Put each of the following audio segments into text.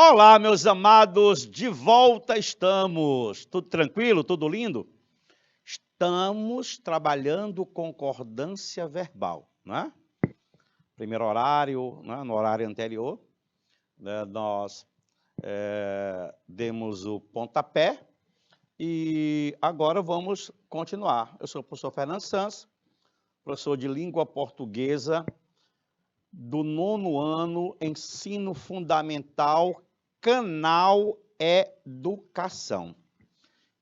Olá, meus amados, de volta estamos. Tudo tranquilo? Tudo lindo? Estamos trabalhando concordância verbal, não é? Primeiro horário, né, no horário anterior, né, nós demos o pontapé e agora vamos continuar. Eu sou o professor Fernando Santos, professor de língua portuguesa do 9º ano, ensino fundamental, canal Educação.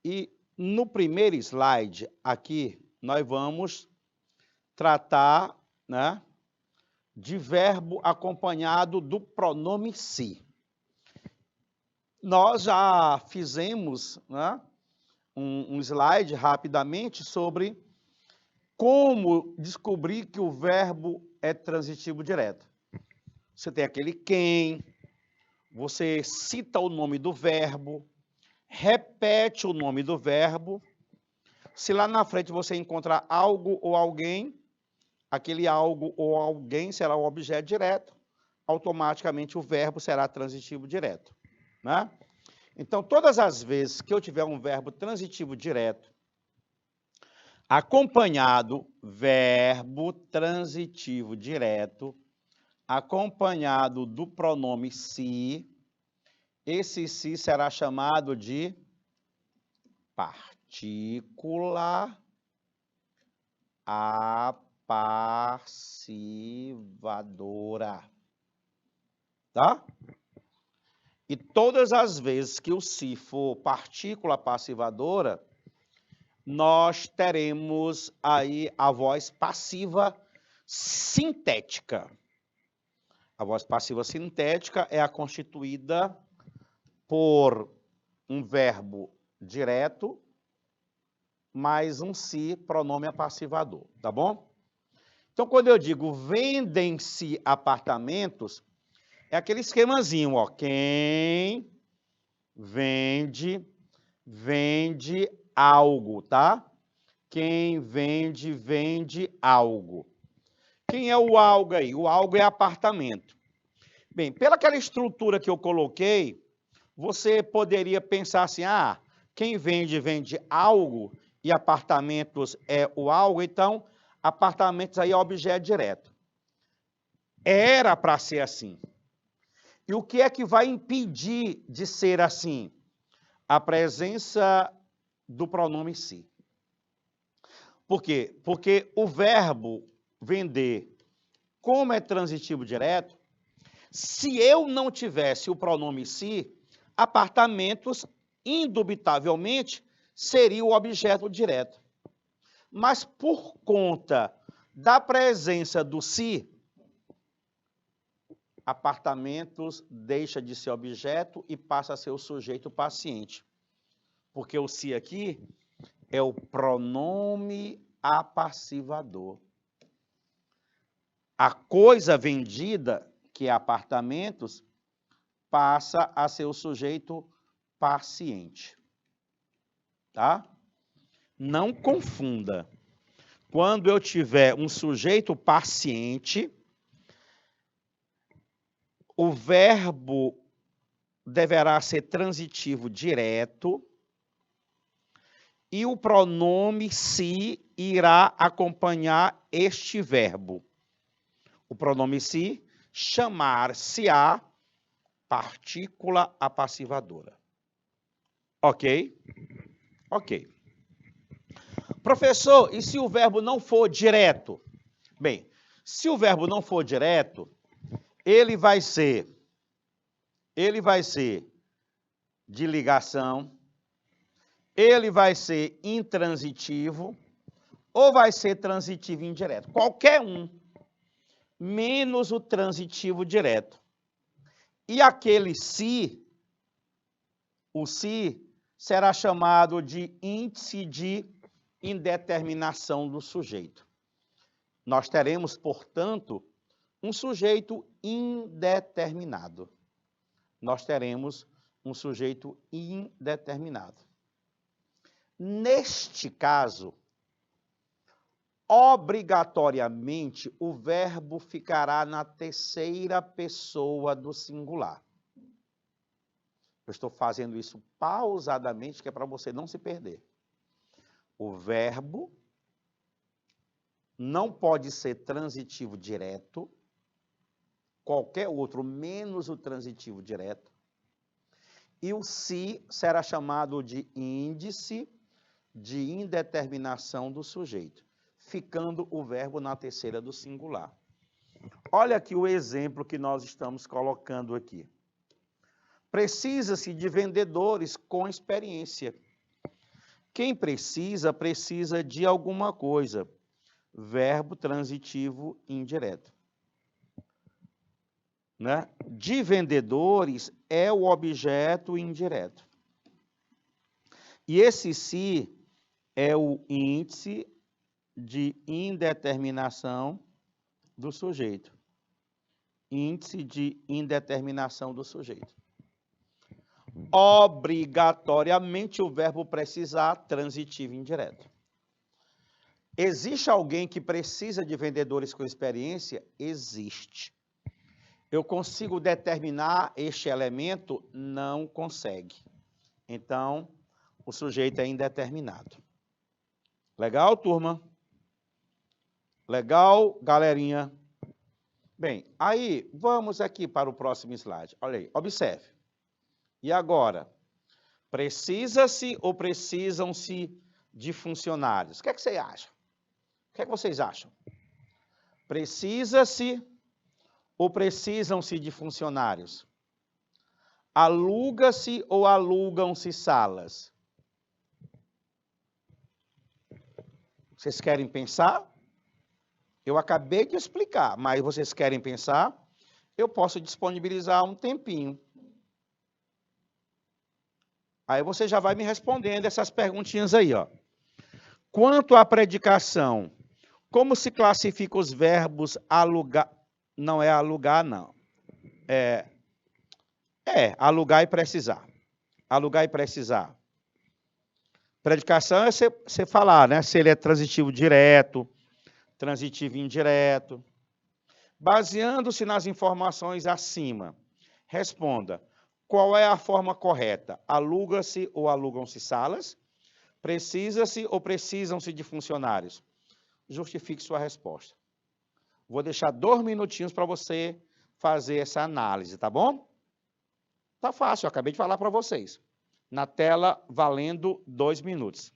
E no primeiro slide aqui, nós vamos tratar, né, de verbo acompanhado do pronome se. Nós já fizemos, né, um slide rapidamente sobre como descobrir que o verbo é transitivo direto. Você tem aquele quem, você cita o nome do verbo, repete o nome do verbo. Se lá na frente você encontrar algo ou alguém, aquele algo ou alguém será o objeto direto, automaticamente o verbo será transitivo direto, né? Então, todas as vezes que eu tiver um verbo transitivo direto, acompanhado, verbo transitivo direto, acompanhado do pronome se, esse se será chamado de partícula apassivadora, tá? E todas as vezes que o se for partícula apassivadora, nós teremos aí a voz passiva sintética. A voz passiva sintética é a constituída por um verbo direto mais um se, pronome apassivador, tá bom? Então, quando eu digo vendem-se apartamentos, é aquele esquemazinho, ó. Quem vende, vende algo, tá? Quem vende, vende algo. Quem é o algo aí? O algo é apartamento. Bem, pela aquela estrutura que eu coloquei, você poderia pensar assim, ah, quem vende, vende algo e apartamentos é o algo, então apartamentos aí é objeto direto. Era para ser assim. E o que é que vai impedir de ser assim? A presença do pronome se. Por quê? Porque o verbo vender, como é transitivo direto, se eu não tivesse o pronome se, apartamentos, indubitavelmente, seria o objeto direto. Mas por conta da presença do se, apartamentos deixa de ser objeto e passa a ser o sujeito paciente. Porque o se aqui é o pronome apassivador. A coisa vendida, que é apartamentos, passa a ser o sujeito paciente. Tá? Não confunda. Quando eu tiver um sujeito paciente, o verbo deverá ser transitivo direto e o pronome se irá acompanhar este verbo. O pronome se chamar-se-á partícula apassivadora. Ok? Ok. Professor, e se o verbo não for direto? Bem, se o verbo não for direto, ele vai ser de ligação, ele vai ser intransitivo ou vai ser transitivo indireto. Qualquer um, menos o transitivo direto. E aquele se, o se, será chamado de índice de indeterminação do sujeito. Nós teremos, portanto, um sujeito indeterminado. Nós teremos um sujeito indeterminado. Neste caso, obrigatoriamente, o verbo ficará na terceira pessoa do singular. Eu estou fazendo isso pausadamente, que é para você não se perder. O verbo não pode ser transitivo direto, qualquer outro menos o transitivo direto, e o se será chamado de índice de indeterminação do sujeito, ficando o verbo na terceira do singular. Olha aqui o exemplo que nós estamos colocando aqui. Precisa-se de vendedores com experiência. Quem precisa, precisa de alguma coisa. Verbo transitivo indireto. Né? De vendedores é o objeto indireto. E esse se é o índice de indeterminação do sujeito. Índice de indeterminação do sujeito. Obrigatoriamente o verbo precisar, transitivo indireto. Existe alguém que precisa de vendedores com experiência? Existe. Eu consigo determinar este elemento? Não consegue. Então, o sujeito é indeterminado. Legal, turma? Legal, galerinha? Bem, aí vamos aqui para o próximo slide. Olha aí, observe. E agora? Precisa-se ou precisam-se de funcionários? O que é que você acha? O que é que vocês acham? Precisa-se ou precisam-se de funcionários? Aluga-se ou alugam-se salas? Vocês querem pensar? Eu acabei de explicar, mas vocês querem pensar? Eu posso disponibilizar um tempinho. Aí você já vai me respondendo essas perguntinhas aí, ó. Quanto à predicação, como se classifica os verbos alugar? Não é alugar, não. É alugar e precisar. Alugar e precisar. Predicação é você falar, né? Se ele é transitivo direto, transitivo indireto. Baseando-se nas informações acima, responda: qual é a forma correta? Aluga-se ou alugam-se salas? Precisa-se ou precisam-se de funcionários? Justifique sua resposta. Vou deixar 2 minutinhos para você fazer essa análise, tá bom? Tá fácil, eu acabei de falar para vocês. Na tela, valendo 2 minutos.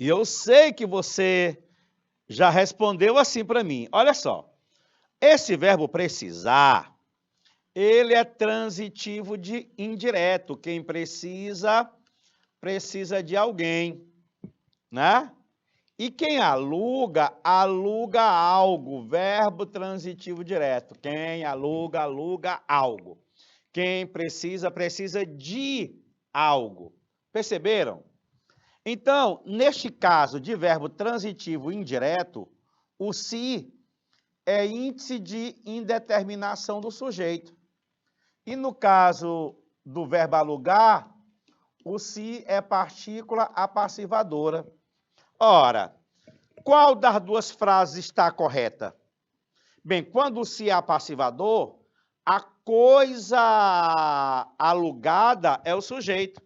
E eu sei que você já respondeu assim para mim. Olha só, esse verbo precisar, ele é transitivo de indireto. Quem precisa, precisa de alguém, né? E quem aluga, aluga algo. Verbo transitivo direto. Quem aluga, aluga algo. Quem precisa, precisa de algo. Perceberam? Então, neste caso de verbo transitivo indireto, o se é índice de indeterminação do sujeito. E no caso do verbo alugar, o se é partícula apassivadora. Ora, qual das duas frases está correta? Bem, quando o se é apassivador, a coisa alugada é o sujeito.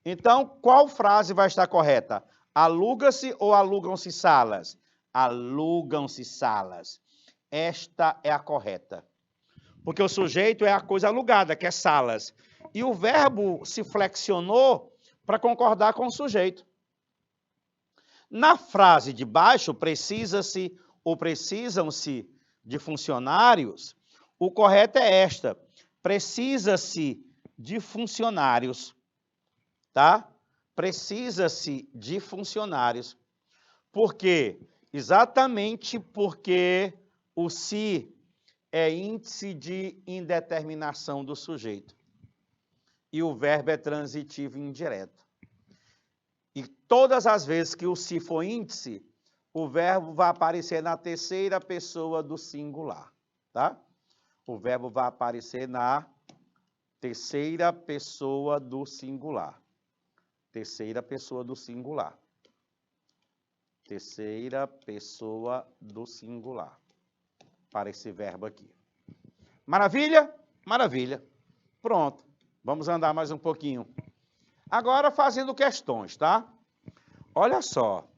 Então, qual frase vai estar correta? Aluga-se ou alugam-se salas? Alugam-se salas. Esta é a correta. Porque o sujeito é a coisa alugada, que é salas. E o verbo se flexionou para concordar com o sujeito. Na frase de baixo, precisa-se ou precisam-se de funcionários, o correto é esta. Precisa-se de funcionários. Tá? Precisa-se de funcionários. Por quê? Exatamente porque o se é índice de indeterminação do sujeito. E o verbo é transitivo indireto. E todas as vezes que o se for índice, o verbo vai aparecer na terceira pessoa do singular. Tá? O verbo vai aparecer na terceira pessoa do singular. Terceira pessoa do singular. Terceira pessoa do singular. Para esse verbo aqui. Maravilha? Maravilha. Pronto. Vamos andar mais um pouquinho. Agora fazendo questões, tá? Olha só.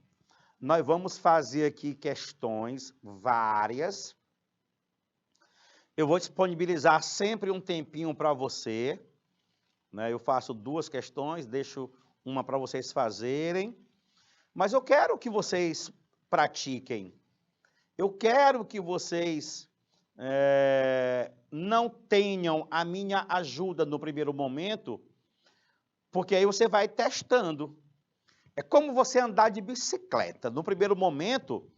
Nós vamos fazer aqui questões várias. Eu vou disponibilizar sempre um tempinho para você. Né? Eu faço 2 questões, deixo uma para vocês fazerem, mas eu quero que vocês pratiquem. Eu quero que vocês não tenham a minha ajuda no primeiro momento, porque aí você vai testando. É como você andar de bicicleta. No primeiro momento,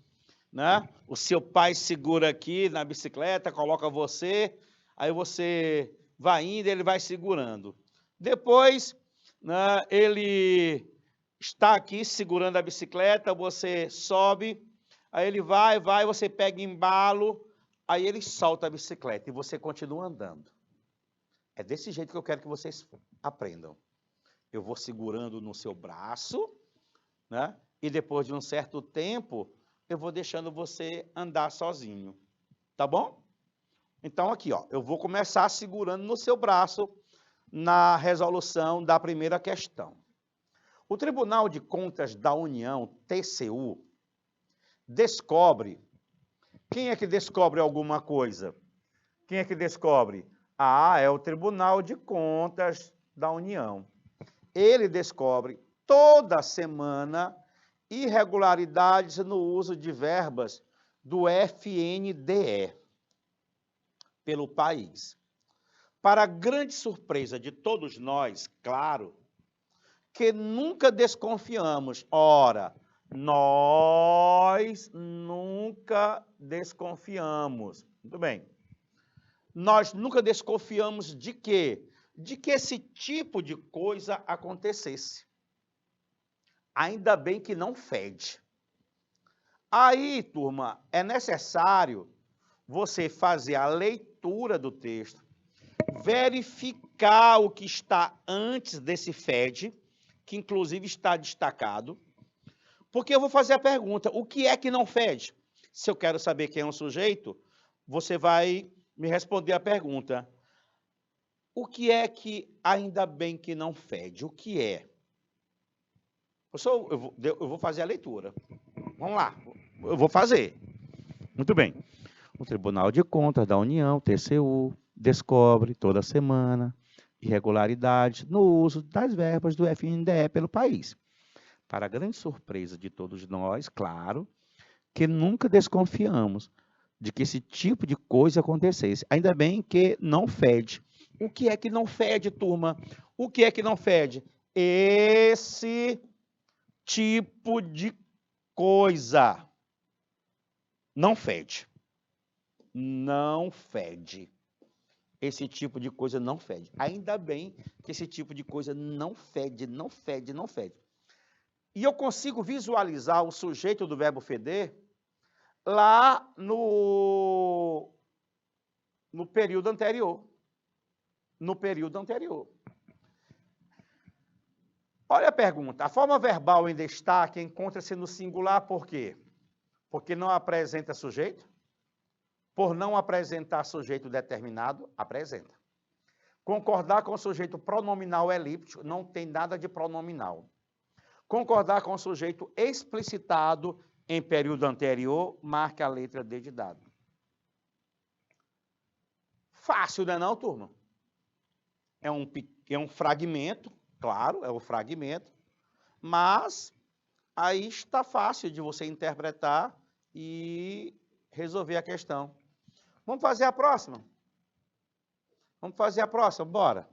né, o seu pai segura aqui na bicicleta, coloca você, aí você vai indo, ele vai segurando. Depois, né, ele está aqui segurando a bicicleta, você sobe, aí ele vai, você pega embalo, aí ele solta a bicicleta e você continua andando. É desse jeito que eu quero que vocês aprendam. Eu vou segurando no seu braço, né, e depois de um certo tempo, eu vou deixando você andar sozinho. Tá bom? Então, aqui, ó, eu vou começar segurando no seu braço, na resolução da primeira questão. O Tribunal de Contas da União, TCU, descobre. Quem é que descobre alguma coisa? Quem é que descobre? Ah, é o Tribunal de Contas da União. Ele descobre toda semana irregularidades no uso de verbas do FNDE pelo país. Para grande surpresa de todos nós, claro, que nunca desconfiamos. Ora, nós nunca desconfiamos. Muito bem. Nós nunca desconfiamos de quê? De que esse tipo de coisa acontecesse. Ainda bem que não fede. Aí, turma, é necessário você fazer a leitura do texto, verificar o que está antes desse fede, que inclusive está destacado, porque eu vou fazer a pergunta, o que é que não fede? Se eu quero saber quem é o sujeito, você vai me responder a pergunta. O que é que ainda bem que não fede? O que é? Eu vou fazer a leitura. Vamos lá, eu vou fazer. Muito bem. O Tribunal de Contas da União, TCU, descobre toda semana irregularidades no uso das verbas do FNDE pelo país. para a grande surpresa de todos nós, claro, que nunca desconfiamos de que esse tipo de coisa acontecesse. Ainda bem que não fede. O que é que não fede, turma? O que é que não fede? Esse tipo de coisa não fede. Não fede. Esse tipo de coisa não fede. Ainda bem que esse tipo de coisa não fede, não fede, não fede. E eu consigo visualizar o sujeito do verbo feder lá no período anterior. No período anterior. Olha a pergunta. A forma verbal em destaque encontra-se no singular por quê? Porque não apresenta sujeito? Por não apresentar sujeito determinado, apresenta. Concordar com o sujeito pronominal elíptico, não tem nada de pronominal. Concordar com o sujeito explicitado em período anterior, marca a letra D de dado. Fácil, não é não, turma? É um fragmento, claro, é um fragmento, mas aí está fácil de você interpretar e resolver a questão. Vamos fazer a próxima? Vamos fazer a próxima, bora.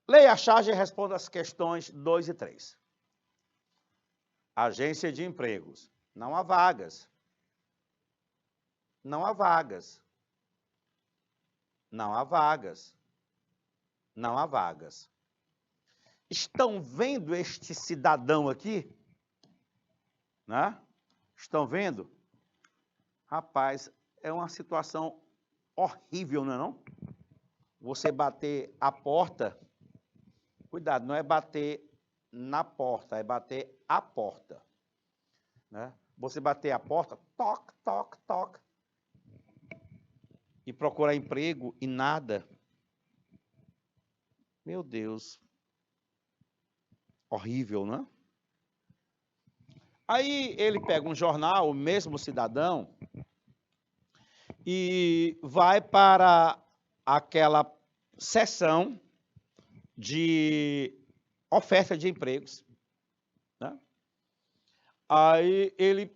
Leia a charge e responda as questões 2 e 3. Agência de empregos. Não há vagas. Não há vagas. Não há vagas. Não há vagas. Estão vendo este cidadão aqui? Né? Estão vendo? Rapaz, é uma situação horrível, não é não? Você bater a porta, cuidado, não é bater na porta, é bater a porta. Né? Você bater a porta, toque, toque, toque, e procurar emprego e nada. Meu Deus. Horrível, né? Aí ele pega um jornal, o mesmo cidadão, e vai para aquela seção de oferta de empregos. Né? Aí ele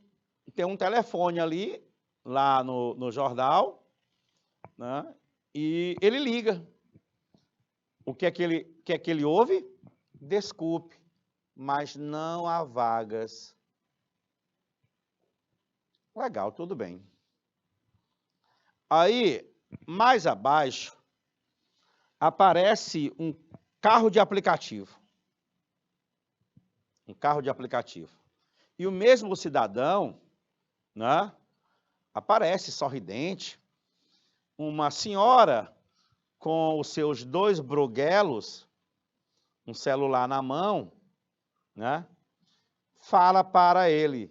tem um telefone ali, lá no jornal, né? E ele liga. O que é que ele ouve? Desculpe, mas não há vagas. Legal, tudo bem. Aí, mais abaixo, aparece um carro de aplicativo. Um carro de aplicativo. E o mesmo cidadão, né, aparece sorridente, uma senhora com os seus 2 broguelos, um celular na mão, né, fala para ele,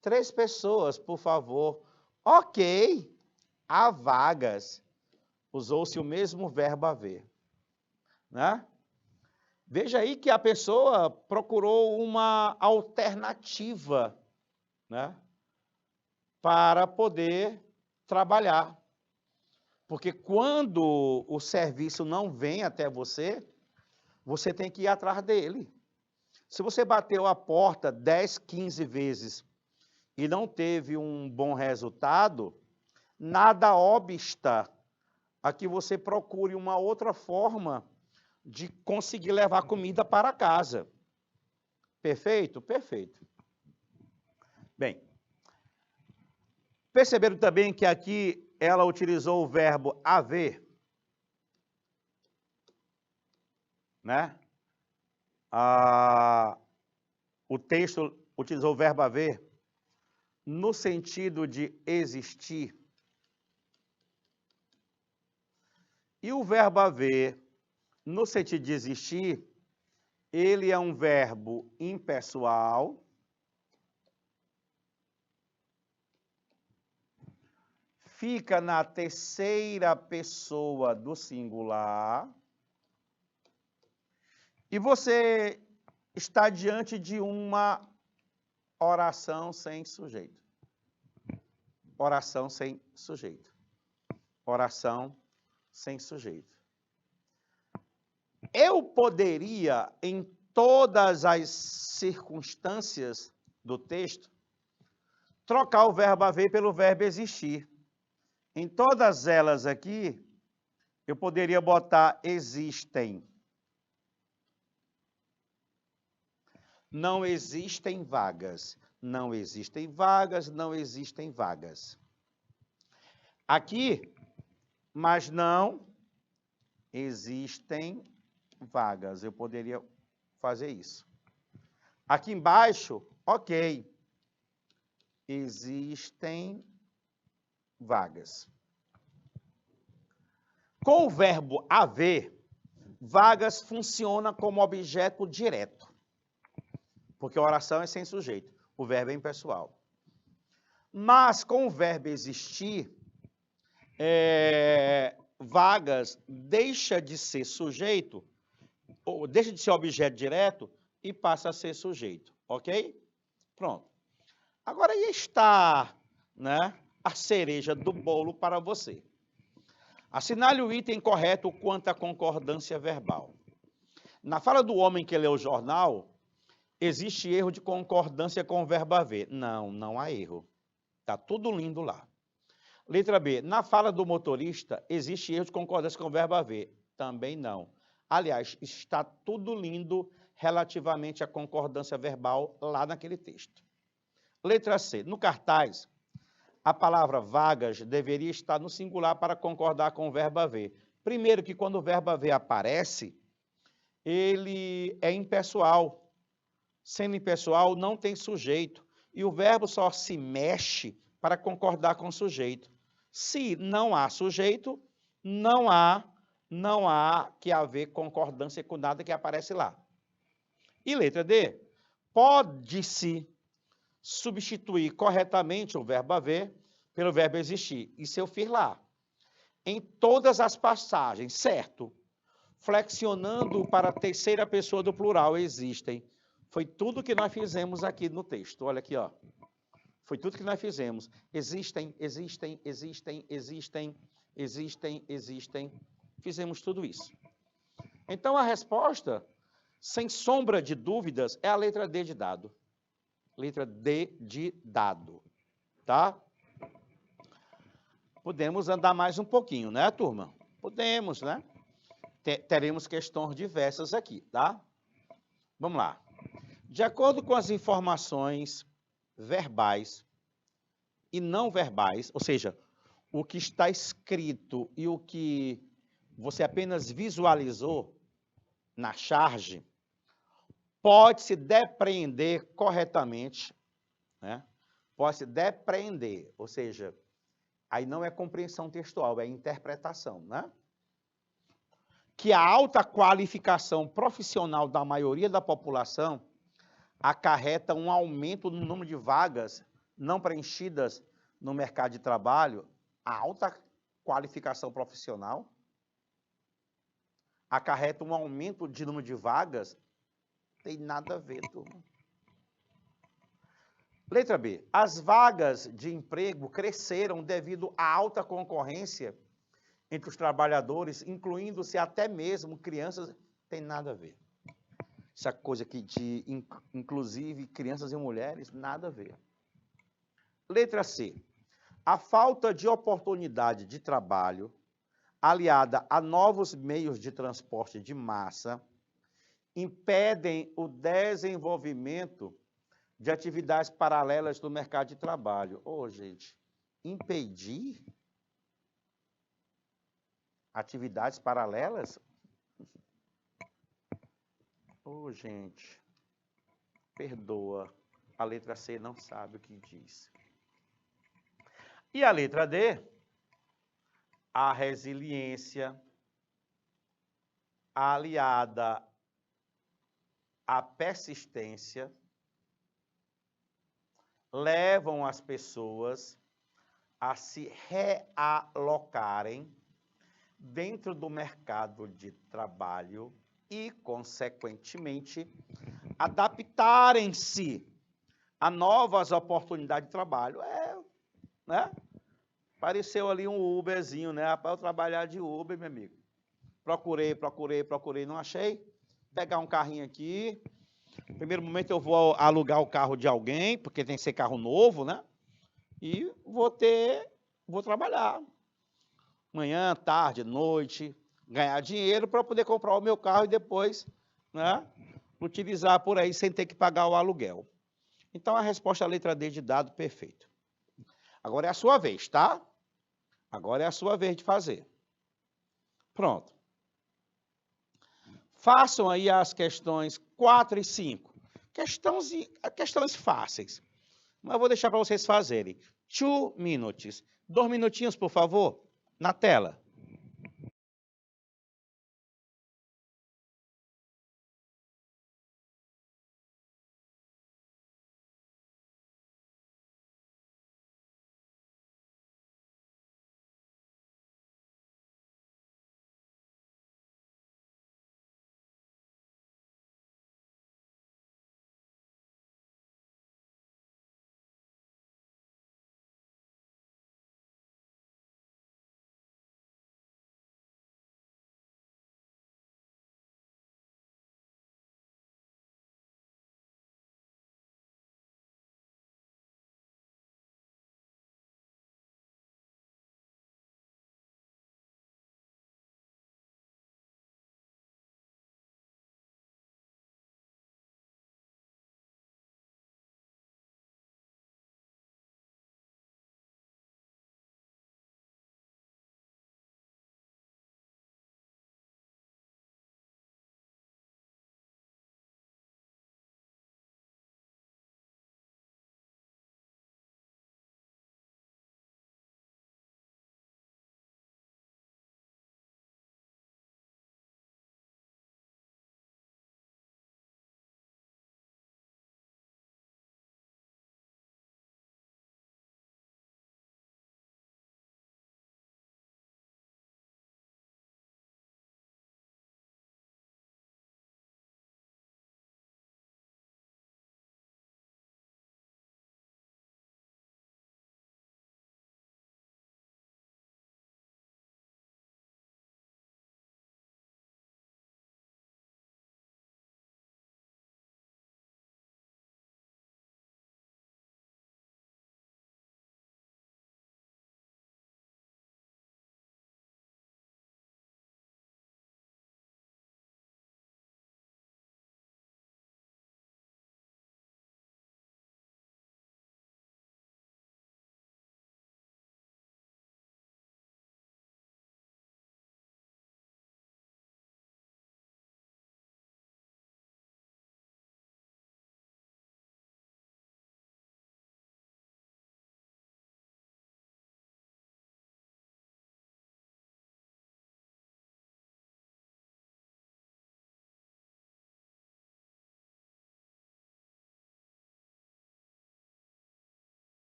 3 pessoas, por favor. Ok, há vagas. Usou-se o mesmo verbo haver. Né? Veja aí que a pessoa procurou uma alternativa, né, para poder trabalhar. Porque quando o serviço não vem até você, você tem que ir atrás dele. Se você bateu a porta 10, 15 vezes e não teve um bom resultado, nada obsta a que você procure uma outra forma de conseguir levar comida para casa. Perfeito? Perfeito. Bem, perceberam também que aqui ela utilizou o verbo haver, né? O texto utilizou o verbo haver no sentido de existir. E o verbo haver, no sentido de existir, ele é um verbo impessoal, fica na terceira pessoa do singular, e você está diante de uma oração sem sujeito. Oração sem sujeito. Oração sem sujeito. Eu poderia, em todas as circunstâncias do texto, trocar o verbo haver pelo verbo existir. Em todas elas aqui, eu poderia botar existem. Não existem vagas. Não existem vagas, não existem vagas. Aqui, mas não existem vagas. Eu poderia fazer isso. Aqui embaixo, ok. Existem vagas. Com o verbo haver, vagas funciona como objeto direto. Porque a oração é sem sujeito. O verbo é impessoal. Mas com o verbo existir, vagas deixa de ser sujeito, ou deixa de ser objeto direto e passa a ser sujeito. Ok? Pronto. Agora aí está, né, a cereja do bolo para você. Assinale o item correto quanto à concordância verbal. Na fala do homem que leu o jornal, existe erro de concordância com o verbo haver. Não, não há erro. Está tudo lindo lá. Letra B. Na fala do motorista, existe erro de concordância com o verbo haver. Também não. Aliás, está tudo lindo relativamente à concordância verbal lá naquele texto. Letra C. No cartaz, a palavra vagas deveria estar no singular para concordar com o verbo haver. Primeiro que quando o verbo haver aparece, ele é impessoal. Sendo impessoal, não tem sujeito. E o verbo só se mexe para concordar com o sujeito. Se não há sujeito, não há que haver concordância com nada que aparece lá. E letra D. Pode-se substituir corretamente o verbo haver pelo verbo existir. Isso eu fiz lá. Em todas as passagens, certo? Flexionando para a terceira pessoa do plural, existem. Foi tudo que nós fizemos aqui no texto. Olha aqui, ó. Foi tudo que nós fizemos. Existem, existem, existem, existem, existem, existem. Fizemos tudo isso. Então, a resposta, sem sombra de dúvidas, é a letra D de dado. Letra D de dado. Tá? Podemos andar mais um pouquinho, né, turma? Podemos, né? Teremos questões diversas aqui, tá? Vamos lá. De acordo com as informações verbais e não verbais, ou seja, o que está escrito e o que você apenas visualizou na charge, pode-se depreender corretamente, né? Pode-se depreender, ou seja, aí não é compreensão textual, é interpretação, né? Que a alta qualificação profissional da maioria da população acarreta um aumento no número de vagas não preenchidas no mercado de trabalho. A alta qualificação profissional acarreta um aumento de número de vagas? Tem nada a ver, turma. Letra B. As vagas de emprego cresceram devido à alta concorrência entre os trabalhadores, incluindo-se até mesmo crianças. Tem nada a ver. Essa coisa aqui de, inclusive, crianças e mulheres, nada a ver. Letra C. A falta de oportunidade de trabalho, aliada a novos meios de transporte de massa, impedem o desenvolvimento de atividades paralelas no mercado de trabalho. Ô, gente, impedir atividades paralelas? Ô, gente, perdoa, a letra C não sabe o que diz. E a letra D? A resiliência aliada à persistência levam as pessoas a se realocarem dentro do mercado de trabalho e, consequentemente, adaptarem-se a novas oportunidades de trabalho. Né? Apareceu ali um Uberzinho, né? Para eu trabalhar de Uber, meu amigo. Procurei, não achei. pegar um carrinho aqui. No primeiro momento eu vou alugar o carro de alguém, porque tem que ser carro novo, né? E vou trabalhar. Manhã, tarde, noite, ganhar dinheiro para poder comprar o meu carro e depois, né, utilizar por aí sem ter que pagar o aluguel. Então, a resposta à letra D de dado, perfeito. Agora é a sua vez, tá? Agora é a sua vez de fazer. Pronto. Façam aí as questões 4 e 5. Questões fáceis. Mas eu vou deixar para vocês fazerem. 2 minutes. 2 minutinhos, por favor, na tela.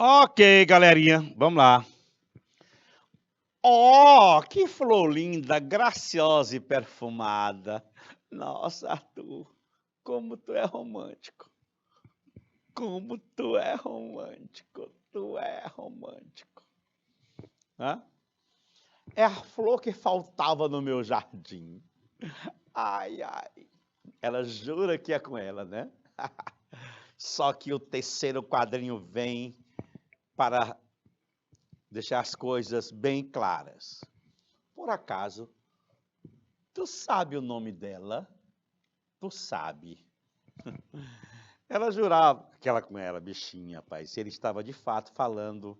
Ok, galerinha, vamos lá. Oh, que flor linda, graciosa e perfumada. Nossa, Arthur, como tu é romântico. Como tu é romântico. Tu é romântico. Hã? É a flor que faltava no meu jardim. Ai, ai. Ela jura que é com ela, né? Só que o terceiro quadrinho vem para deixar as coisas bem claras. Por acaso, tu sabe o nome dela? Tu sabe. Ela jurava que ela com ela, bichinha, rapaz. Ele estava de fato falando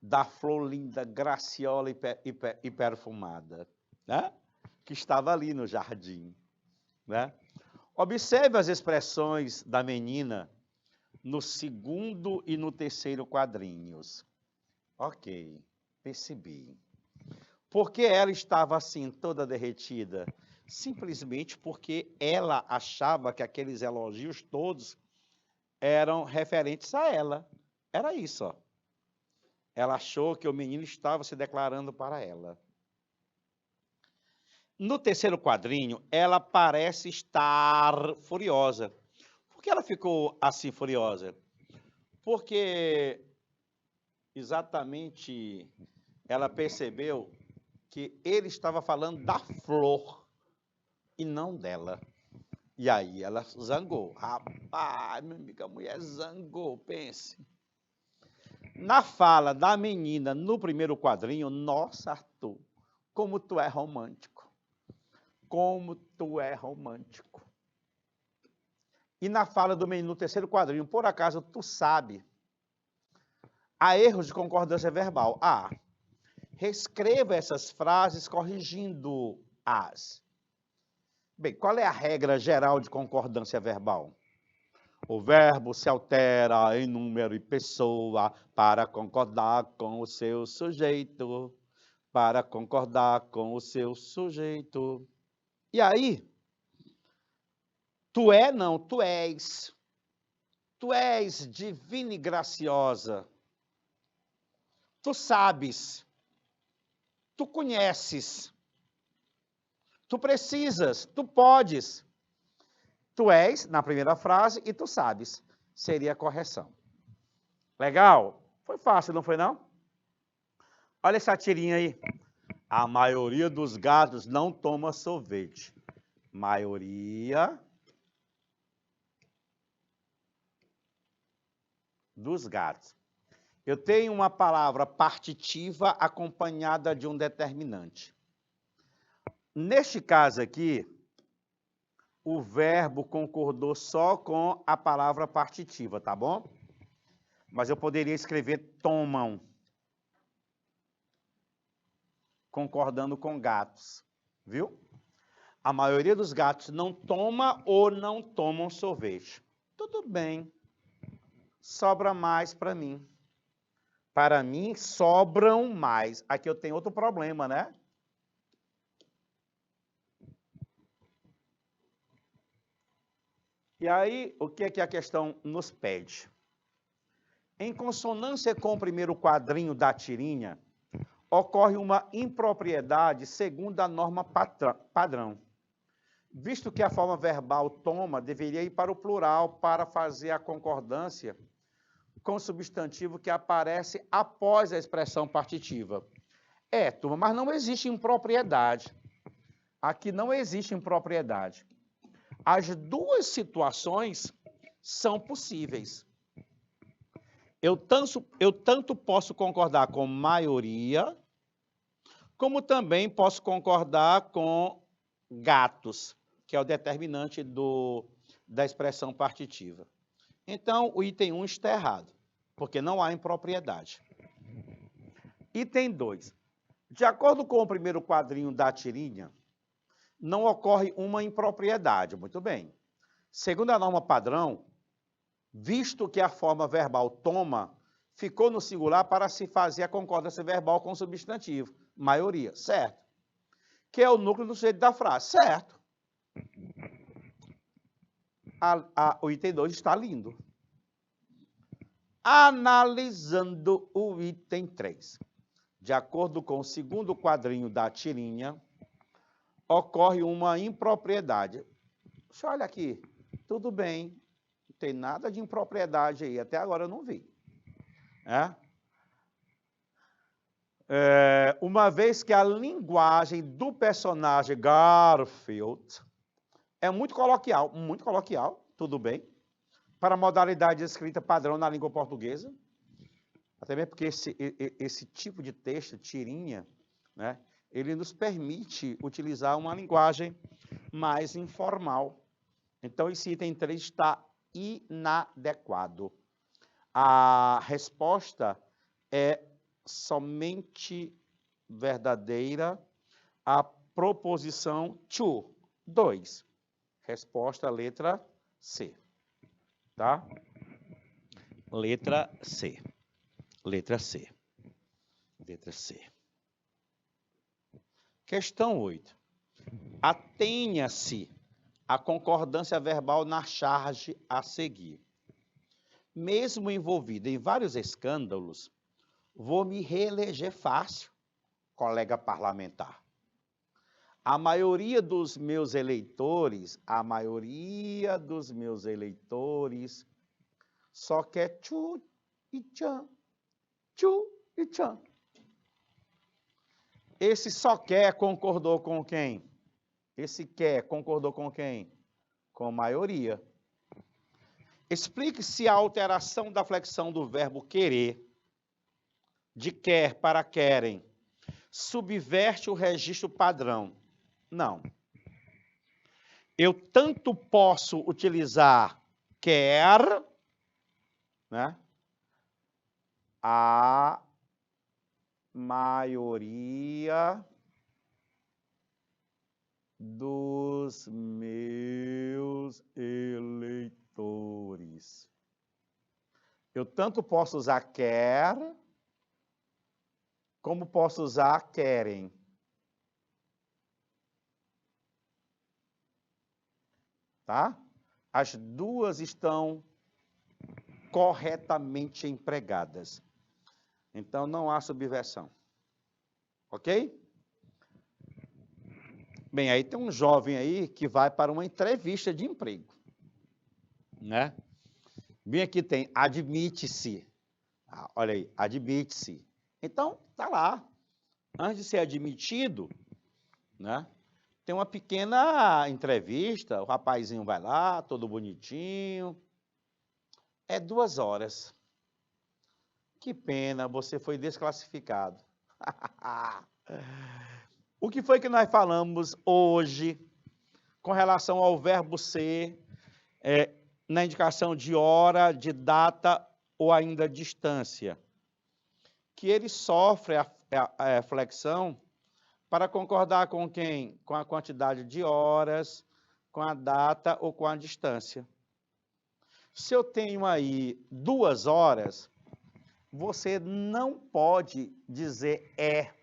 da flor linda, graciosa e perfumada, né? Que estava ali no jardim, né? Observe as expressões da menina no segundo e no terceiro quadrinhos. Ok, percebi. Por que ela estava assim, toda derretida? Simplesmente porque ela achava que aqueles elogios todos eram referentes a ela. Era isso, ó. Ela achou que o menino estava se declarando para ela. No terceiro quadrinho, ela parece estar furiosa. Por que ela ficou assim furiosa? Porque exatamente, ela percebeu que ele estava falando da flor e não dela. E aí ela zangou. Rapaz, minha amiga, a mulher zangou, pense. Na fala da menina, no primeiro quadrinho, nossa, Arthur, como tu é romântico. Como tu é romântico. E na fala do menino, no terceiro quadrinho, por acaso, tu sabe, há erros de concordância verbal. Reescreva essas frases corrigindo-as. Bem, qual é a regra geral de concordância verbal? O verbo se altera em número e pessoa para concordar com o seu sujeito. Para concordar com o seu sujeito. E aí? Tu é, não, tu és. Tu és divina e graciosa. Tu sabes. Tu conheces. Tu precisas, tu podes. Tu és, na primeira frase, e tu sabes. Seria a correção. Legal? Foi fácil, não foi não? Olha essa tirinha aí. A maioria dos gatos não toma sorvete. Maioria dos gatos. Eu tenho uma palavra partitiva acompanhada de um determinante. Neste caso aqui, o verbo concordou só com a palavra partitiva, tá bom? Mas eu poderia escrever tomam, concordando com gatos, viu? A maioria dos gatos não toma ou não tomam sorvete. Tudo bem, sobra mais para mim. Para mim, sobram mais. Aqui eu tenho outro problema, né? E aí, o que é que a questão nos pede? Em consonância com o primeiro quadrinho da tirinha, ocorre uma impropriedade segundo a norma padrão. Visto que a forma verbal toma deveria ir para o plural para fazer a concordância com o substantivo que aparece após a expressão partitiva. Turma, mas não existe impropriedade. Aqui não existe impropriedade. As duas situações são possíveis. Eu tanto posso concordar com maioria, como também posso concordar com gatos, que é o determinante da expressão partitiva. Então, o item 1 está errado, porque não há impropriedade. Item 2. De acordo com o primeiro quadrinho da tirinha, não ocorre uma impropriedade. Muito bem. Segundo a norma padrão, visto que a forma verbal toma ficou no singular para se fazer a concordância verbal com o substantivo, maioria, certo? Que é o núcleo do sujeito da frase, certo? O item 2 está lindo. Analisando o item 3. De acordo com o segundo quadrinho da tirinha, ocorre uma impropriedade. Olha aqui, tudo bem, não tem nada de impropriedade aí, até agora eu não vi. Uma vez que a linguagem do personagem Garfield é muito coloquial, tudo bem, para a modalidade de escrita padrão na língua portuguesa, até mesmo porque esse tipo de texto, tirinha, né, ele nos permite utilizar uma linguagem mais informal. Então, esse item 3 está inadequado. A resposta é somente verdadeira a proposição to, 2. Resposta, letra C. Tá? Letra C. Letra C. Letra C. Questão 8. Atenha-se à concordância verbal na charge a seguir. Mesmo envolvido em vários escândalos, vou me reeleger fácil, colega parlamentar. A maioria dos meus eleitores só quer tchu e tchan. tchu e tchan. Esse só quer concordou com quem? Esse quer concordou com quem? Com a maioria. Explique se a alteração da flexão do verbo querer, de quer para querem, subverte o registro padrão. Não. Eu tanto posso utilizar quer, né? A maioria dos meus eleitores. Eu tanto posso usar quer, como posso usar querem. Tá? As duas estão corretamente empregadas. Então, não há subversão. Ok? Bem, aí tem um jovem aí que vai para uma entrevista de emprego. Né? Bem, aqui tem admite-se. Olha aí, admite-se. Então, tá lá. Antes de ser admitido, né? Tem uma pequena entrevista, o rapazinho vai lá, todo bonitinho. É 2 horas. Que pena, você foi desclassificado. O que foi que nós falamos hoje com relação ao verbo ser, na indicação de hora, de data ou ainda distância? Que ele sofre a flexão para concordar com quem? Com a quantidade de horas, com a data ou com a distância. Se eu tenho aí 2 horas, você não pode dizer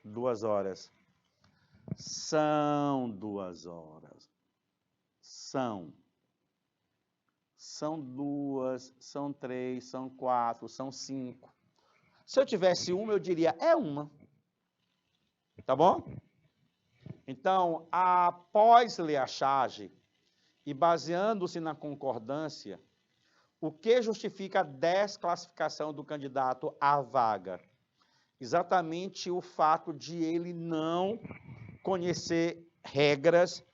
2 horas. São 2 horas. São 2, são 3, são 4, são 5. Se eu tivesse uma, eu diria é uma. Tá bom? Então, após ler a charge e baseando-se na concordância, o que justifica a desclassificação do candidato à vaga? Exatamente o fato de ele não conhecer regras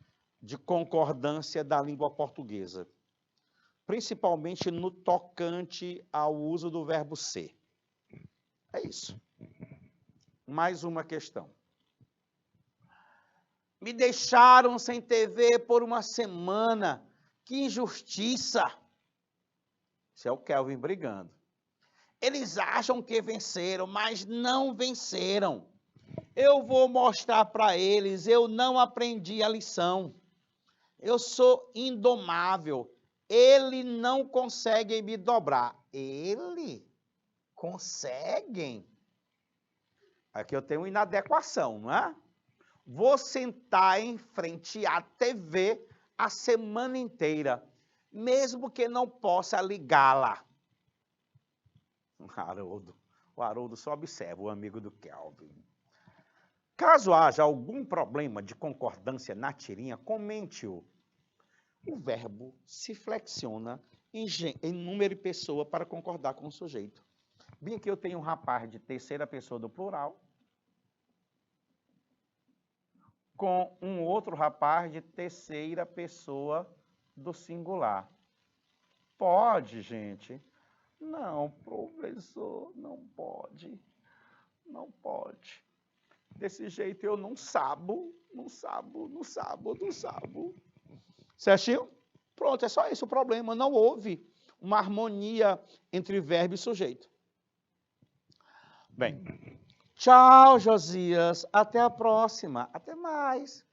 de concordância da língua portuguesa, principalmente no tocante ao uso do verbo ser. É isso. Mais uma questão. Me deixaram sem TV por uma semana. Que injustiça! Isso é o Kelvin brigando. Eles acham que venceram, mas não venceram. Eu vou mostrar para eles, eu não aprendi a lição. Eu sou indomável. Ele não consegue me dobrar. Ele? Conseguem? Aqui eu tenho uma inadequação, não é? Vou sentar em frente à TV a semana inteira, mesmo que não possa ligá-la. O Haroldo só observa, o amigo do Kelvin. Caso haja algum problema de concordância na tirinha, comente-o. O verbo se flexiona em número e pessoa para concordar com o sujeito. Bem, aqui eu tenho um rapaz de terceira pessoa do plural, com um outro rapaz de terceira pessoa do singular. Pode, gente? Não, professor, não pode. Não pode. Desse jeito eu não sabo. Certinho? Pronto, é só esse o problema. Não houve uma harmonia entre verbo e sujeito. Bem, tchau, Josias. Até a próxima. Até mais.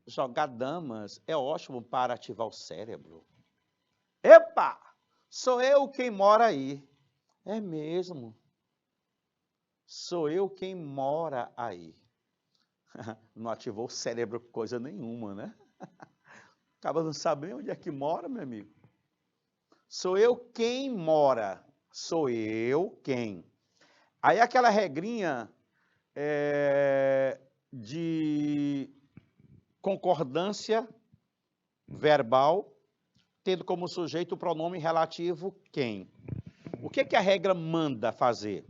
Jogar damas é ótimo para ativar o cérebro. Epa! Sou eu quem mora aí. É mesmo. Sou eu quem mora aí. Não ativou o cérebro coisa nenhuma, né? Acaba não sabendo onde é que mora, meu amigo. Sou eu quem mora. Sou eu quem. Aí aquela regrinha de concordância verbal, tendo como sujeito o pronome relativo quem. O que a regra manda fazer?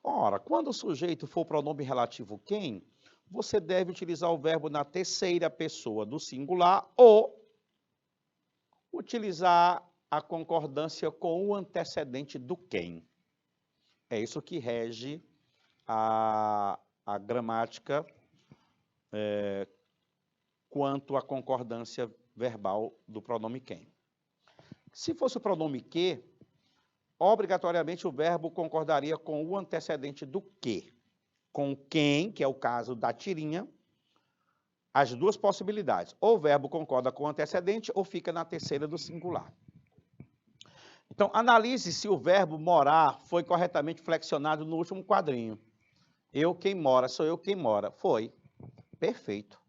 Ora, quando o sujeito for pronome relativo quem, você deve utilizar o verbo na terceira pessoa do singular ou utilizar a concordância com o antecedente do quem. É isso que rege a gramática quanto à concordância verbal do pronome quem. Se fosse o pronome que, obrigatoriamente o verbo concordaria com o antecedente do que. Com quem, que é o caso da tirinha, as duas possibilidades. Ou o verbo concorda com o antecedente ou fica na terceira do singular. Então, analise se o verbo morar foi corretamente flexionado no último quadrinho. Eu quem mora, sou eu quem mora. Foi. Perfeito.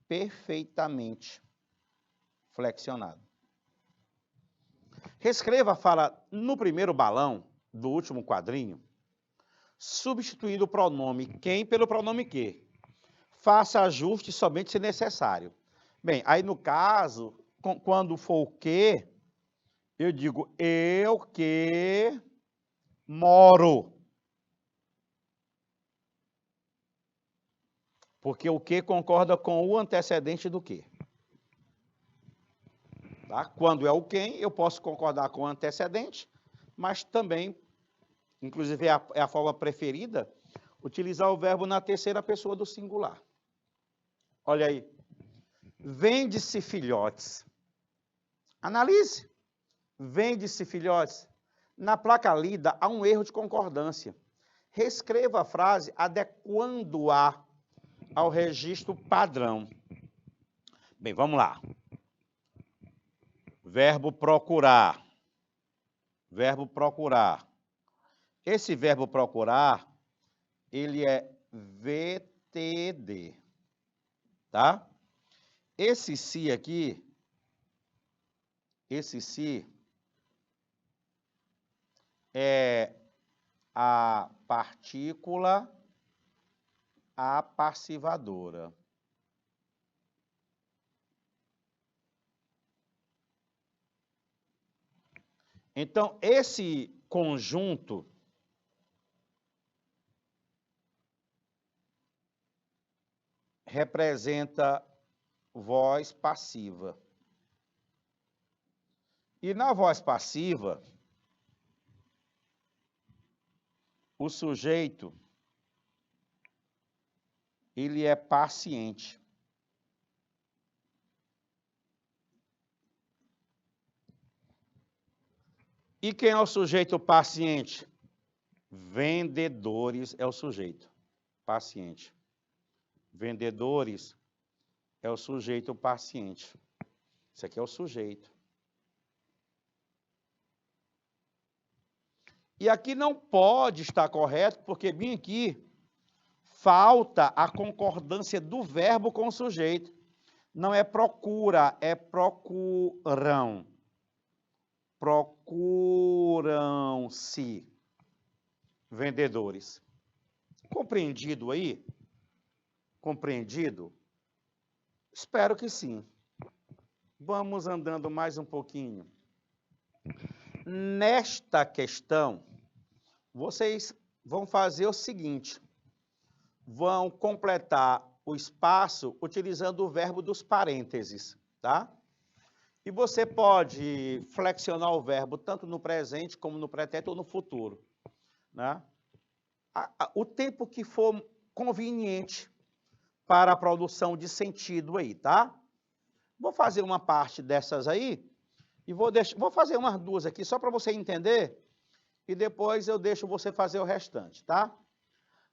Perfeitamente flexionado. Reescreva a fala no primeiro balão do último quadrinho, substituindo o pronome quem pelo pronome que. Faça ajuste somente se necessário. Bem, aí no caso, quando for o que, eu digo eu que moro. Porque o que concorda com o antecedente do que. Tá? Quando é o quem, eu posso concordar com o antecedente, mas também, inclusive é a forma preferida, utilizar o verbo na terceira pessoa do singular. Olha aí. Vende-se filhotes. Analise. Vende-se filhotes. Na placa lida há um erro de concordância. Reescreva a frase adequando-a ao registro padrão. Bem, vamos lá. Verbo procurar. Verbo procurar. Esse verbo procurar, ele é VTD. Tá? Esse se aqui, esse se é a partícula apassivadora. Então, esse conjunto representa voz passiva. E na voz passiva, o sujeito, ele é paciente. E quem é o sujeito paciente? Vendedores é o sujeito paciente. Vendedores é o sujeito paciente. Isso aqui é o sujeito. E aqui não pode estar correto, porque bem aqui falta a concordância do verbo com o sujeito. Não é procura, é procuram. Procuram-se vendedores. Compreendido aí? Compreendido? Espero que sim. Vamos andando mais um pouquinho. Nesta questão, vocês vão fazer o seguinte. Vão completar o espaço utilizando o verbo dos parênteses, tá? E você pode flexionar o verbo tanto no presente como no pretérito ou no futuro, né? O tempo que for conveniente para a produção de sentido aí, tá? Vou fazer uma parte dessas aí e vou fazer umas duas aqui só para você entender e depois eu deixo você fazer o restante, tá?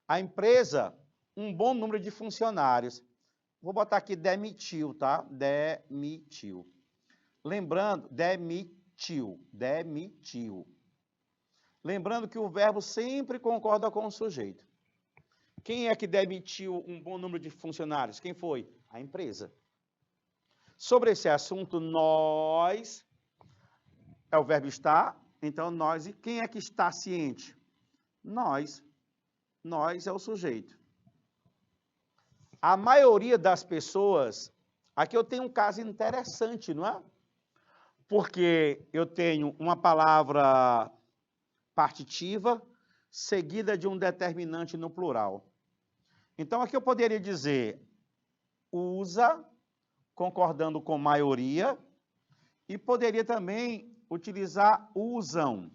A empresa, um bom número de funcionários. Vou botar aqui demitiu, tá? Demitiu. Lembrando, demitiu. Lembrando que o verbo sempre concorda com o sujeito. Quem é que demitiu um bom número de funcionários? Quem foi? A empresa. Sobre esse assunto, nós é o verbo estar, então nós. E quem é que está ciente? Nós. Nós é o sujeito. A maioria das pessoas. Aqui eu tenho um caso interessante, não é? Porque eu tenho uma palavra partitiva seguida de um determinante no plural. Então, aqui eu poderia dizer usa, concordando com maioria, e poderia também utilizar usam.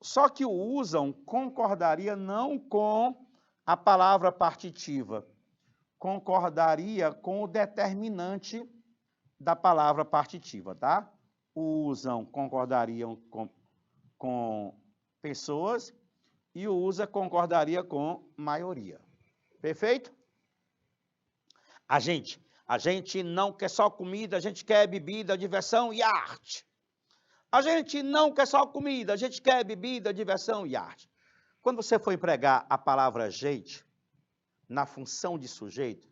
Só que o usam concordaria não com a palavra partitiva, concordaria com o determinante da palavra partitiva, tá? Usam concordariam com pessoas e o usa concordaria com maioria. Perfeito? A gente não quer só comida, a gente quer bebida, diversão e arte. A gente não quer só comida, a gente quer bebida, diversão e arte. Quando você for empregar a palavra gente na função de sujeito,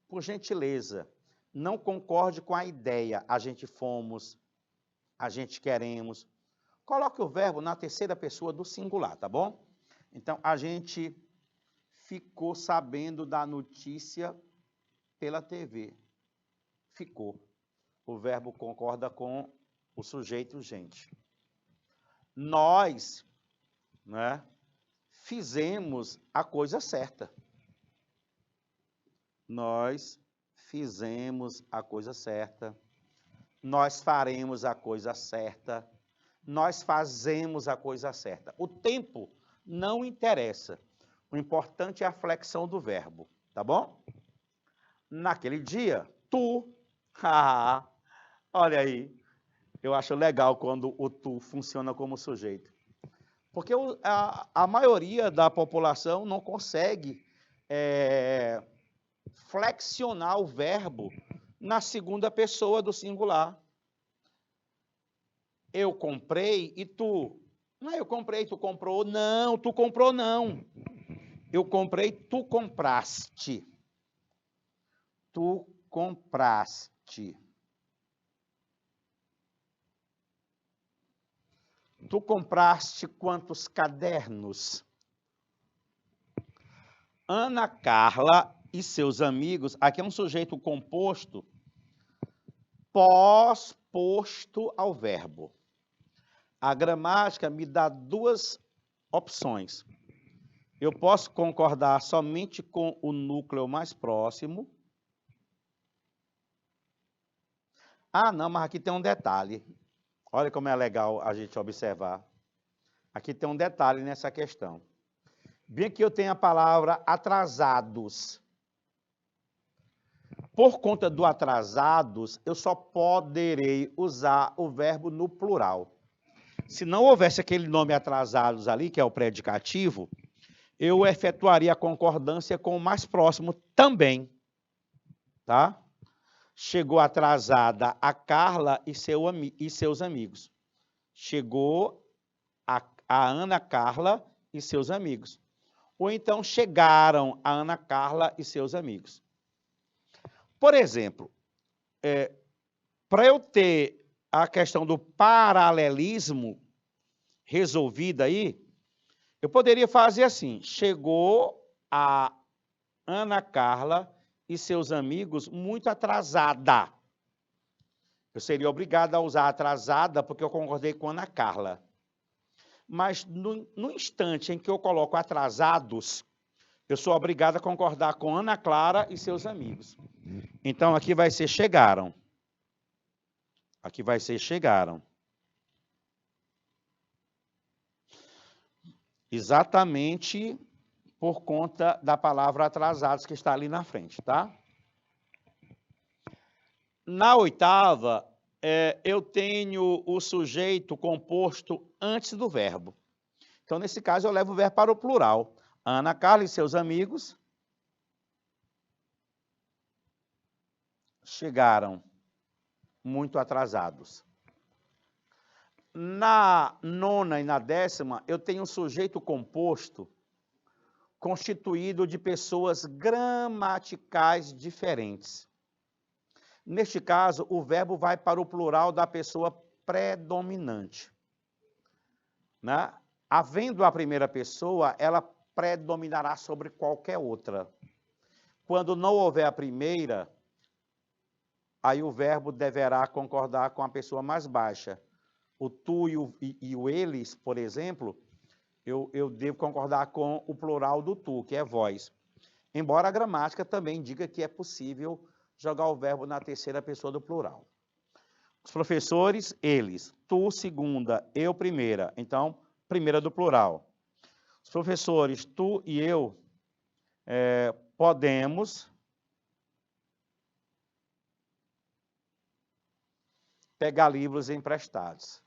por gentileza, não concorde com a ideia a gente fomos, a gente queremos. Coloque o verbo na terceira pessoa do singular, tá bom? Então, a gente ficou sabendo da notícia pela TV. Ficou. O verbo concorda com o sujeito gente. Nós, né, fizemos a coisa certa. Nós fizemos a coisa certa. Nós faremos a coisa certa. Nós fazemos a coisa certa. O tempo não interessa. O importante é a flexão do verbo, tá bom? Naquele dia, tu, olha aí, eu acho legal quando o tu funciona como sujeito. Porque a maioria da população não consegue flexionar o verbo na segunda pessoa do singular. Eu comprei e tu. Não é eu comprei, tu comprou. Não, tu comprou não. Eu comprei, tu compraste. Tu compraste. Tu compraste quantos cadernos? Ana Carla e seus amigos, aqui é um sujeito composto, pós-posto ao verbo. A gramática me dá duas opções. Eu posso concordar somente com o núcleo mais próximo. Ah, não, mas aqui tem um detalhe. Olha como é legal a gente observar. Aqui tem um detalhe nessa questão. Bem que eu tenho a palavra atrasados. Por conta do atrasados, eu só poderei usar o verbo no plural. Se não houvesse aquele nome atrasados ali, que é o predicativo, eu efetuaria a concordância com o mais próximo também. Tá? Chegou atrasada a Carla e seus amigos. Chegou a Ana Carla e seus amigos. Ou então chegaram a Ana Carla e seus amigos. Por exemplo, para eu ter a questão do paralelismo resolvida aí, eu poderia fazer assim: chegou a Ana Carla e seus amigos muito atrasada. Eu seria obrigado a usar atrasada porque eu concordei com Ana Carla. Mas no instante em que eu coloco atrasados, eu sou obrigado a concordar com Ana Clara e seus amigos. Então, aqui vai ser chegaram. Aqui vai ser chegaram. Exatamente por conta da palavra atrasados que está ali na frente, tá? Na oitava, eu tenho o sujeito composto antes do verbo. Então, nesse caso, eu levo o verbo para o plural. Ana Carla e seus amigos chegaram muito atrasados. Na nona e na décima, eu tenho um sujeito composto constituído de pessoas gramaticais diferentes. Neste caso, o verbo vai para o plural da pessoa predominante. Né? Havendo a primeira pessoa, ela predominará sobre qualquer outra. Quando não houver a primeira, aí o verbo deverá concordar com a pessoa mais baixa. O tu e o eles, por exemplo, eu devo concordar com o plural do tu, que é vós. Embora a gramática também diga que é possível jogar o verbo na terceira pessoa do plural. Os professores, eles. Tu, segunda, eu, primeira. Então, primeira do plural. Os professores, tu e eu, podemos pegar livros emprestados.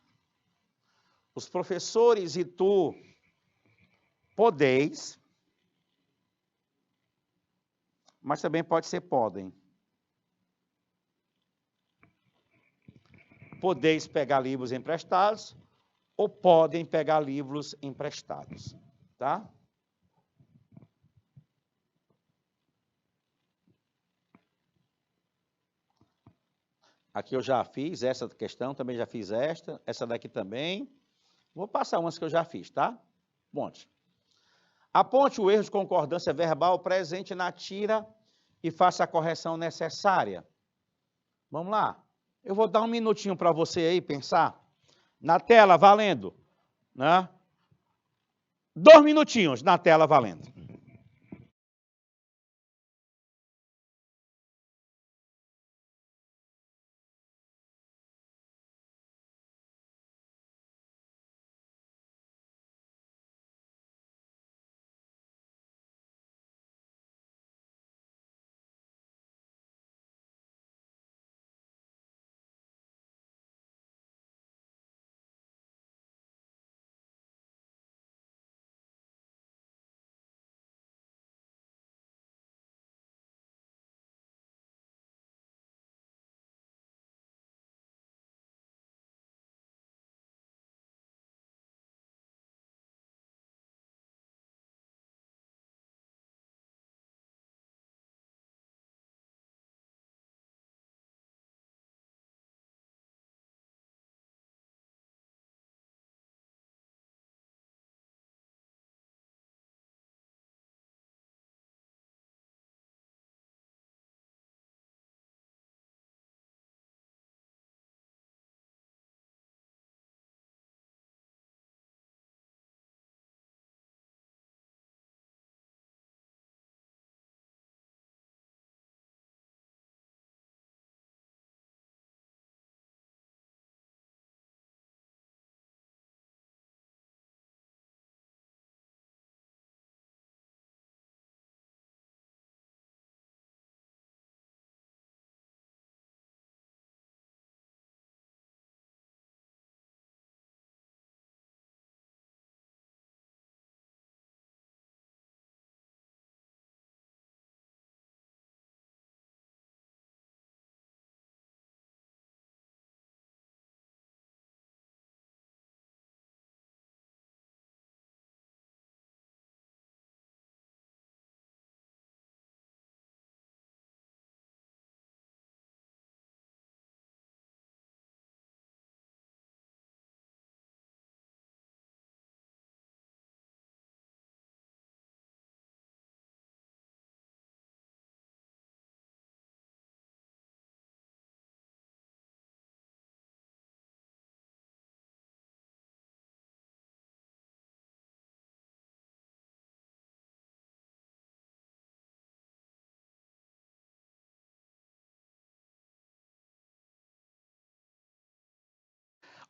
Os professores e tu podeis, mas também pode ser podem. Podeis pegar livros emprestados ou podem pegar livros emprestados, tá? Aqui eu já fiz essa questão, também já fiz essa daqui também. Vou passar umas que eu já fiz, tá? Ponte. Aponte o erro de concordância verbal presente na tira e faça a correção necessária. Vamos lá. Eu vou dar um minutinho para você aí pensar. Na tela, valendo. Né? 2 minutinhos na tela, valendo.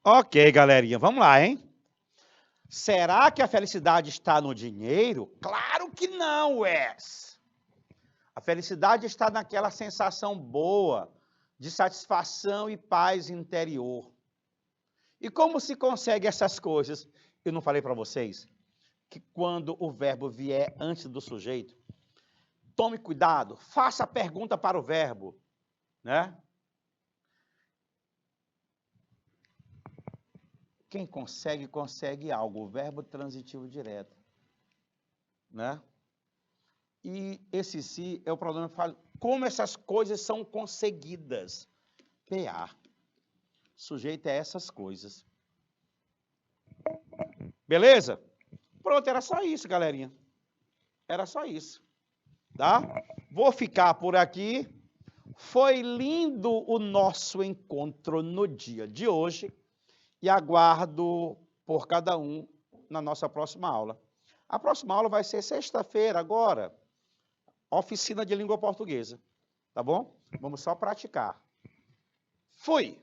Ok, galerinha, vamos lá, hein? Será que a felicidade está no dinheiro? Claro que não, Wes. A felicidade está naquela sensação boa de satisfação e paz interior. E como se consegue essas coisas? Eu não falei para vocês que quando o verbo vier antes do sujeito, tome cuidado, faça a pergunta para o verbo, né? Quem consegue, consegue algo. O verbo transitivo direto, né? E esse se é o problema. Como essas coisas são conseguidas? PA. Sujeito a essas coisas. Beleza? Pronto, era só isso, galerinha. Era só isso. Tá? Vou ficar por aqui. Foi lindo o nosso encontro no dia de hoje e aguardo por cada um na nossa próxima aula. A próxima aula vai ser sexta-feira agora, oficina de língua portuguesa, tá bom? Vamos só praticar. Fui!